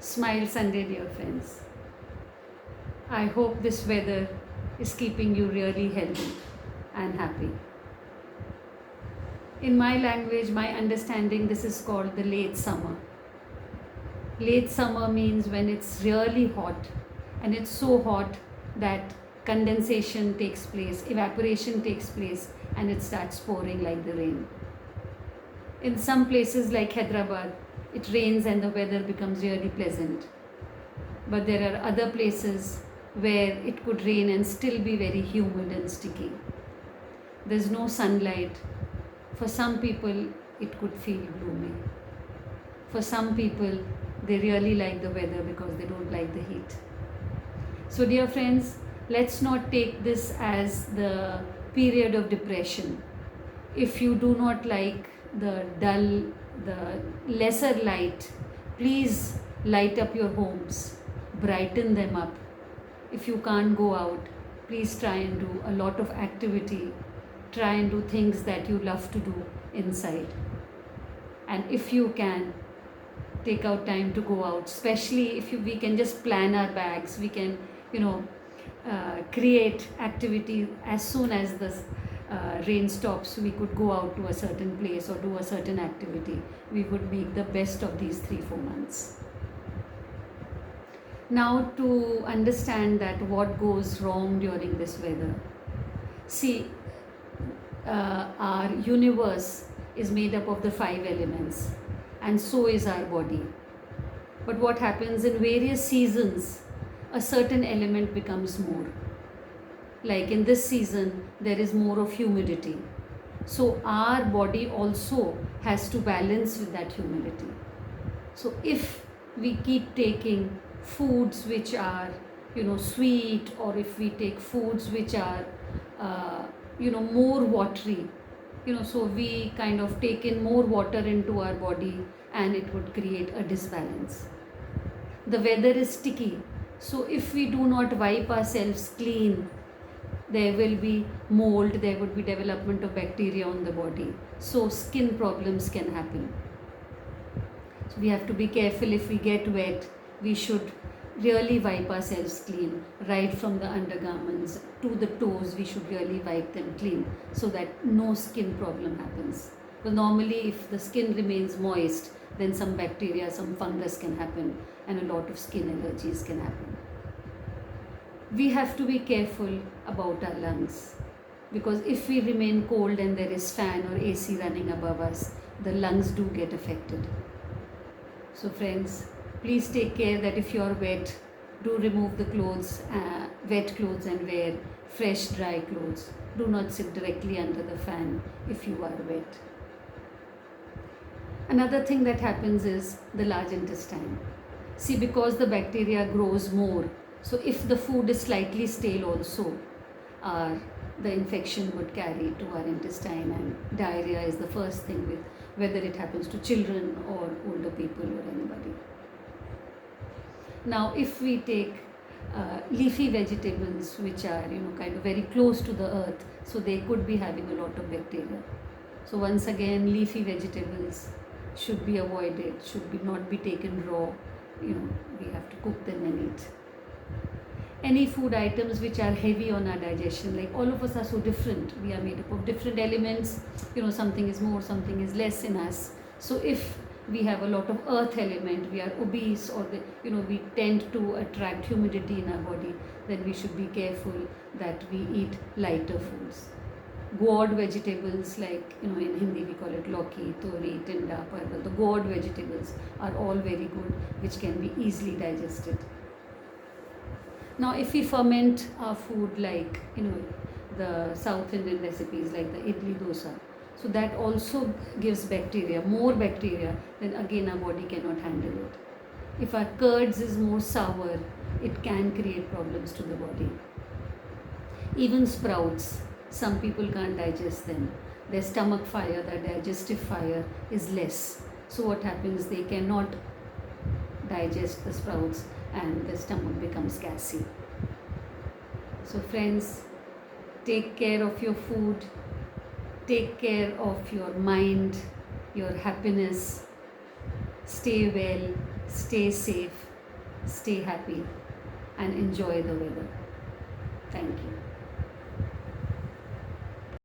Smile Sunday, dear friends. I hope this weather is keeping you really healthy and happy. In my language, my understanding, this is called the late summer. Late summer means when it's really hot, and it's so hot that condensation takes place, evaporation takes place, and it starts pouring like the rain. In some places like Hyderabad, it rains and the weather becomes really pleasant. But there are other places where it could rain and still be very humid and sticky. There's no sunlight. For some people, it could feel gloomy. For some people, they really like the weather because they don't like the heat. So, dear friends, let's not take this as the period of depression. If you do not like the dull, the lesser light, please light up your homes, brighten them up. If you can't go out, please try and do a lot of activity. Try and do things that you love to do inside. And if you can, take out time to go out, especially if we can just plan our bags, we can, create activity as soon as the rain stops. We could go out to a certain place or do a certain activity. We would make the best of these 3-4 months. Now, to understand that what goes wrong during this weather, see, our universe is made up of the 5 elements, and so is our body. But what happens in various seasons, a certain element becomes more. Like in this season, there is more of humidity. So our body also has to balance with that humidity. So if we keep taking foods which are, sweet, or if we take foods which are, more watery, so we kind of take in more water into our body, and it would create a disbalance. The weather is sticky, so if we do not wipe ourselves clean, there will be mold, there would be development of bacteria on the body, so skin problems can happen. So we have to be careful. If we get wet, we should really wipe ourselves clean, right from the undergarments to the toes. We should really wipe them clean so that no skin problem happens. But normally, if the skin remains moist, then some bacteria, some fungus can happen, and a lot of skin allergies can happen. We have to be careful about our lungs, because if we remain cold and there is fan or AC running above us, the lungs do get affected. So friends, please take care that if you are wet, do remove the clothes, wet clothes, and wear fresh dry clothes. Do not sit directly under the fan if you are wet. Another thing that happens is the large intestine. See, because the bacteria grows more, so if the food is slightly stale also, the infection would carry to our intestine, and diarrhea is the first thing, with whether it happens to children or older people or anybody. Now, if we take leafy vegetables which are kind of very close to the earth, so they could be having a lot of bacteria. So once again, leafy vegetables should be avoided, should not be taken raw. We have to cook them and eat. Any food items which are heavy on our digestion, like all of us are so different, we are made up of different elements, something is more, something is less in us. So if we have a lot of earth element, we are obese, or we tend to attract humidity in our body, then we should be careful that we eat lighter foods. Gourd vegetables, like in Hindi we call it lauki, tori, tinda, parval. The gourd vegetables are all very good, which can be easily digested. Now, if we ferment our food, like the South Indian recipes like the idli dosa, so that also gives bacteria, more bacteria, then again our body cannot handle it. If our curds is more sour, it can create problems to the body. Even sprouts, some people can't digest them. Their stomach fire, their digestive fire is less. So what happens, they cannot digest the sprouts and the stomach becomes gassy. So friends, take care of your food, take care of your mind, your happiness. Stay well, stay safe, stay happy, and enjoy the weather. Thank you.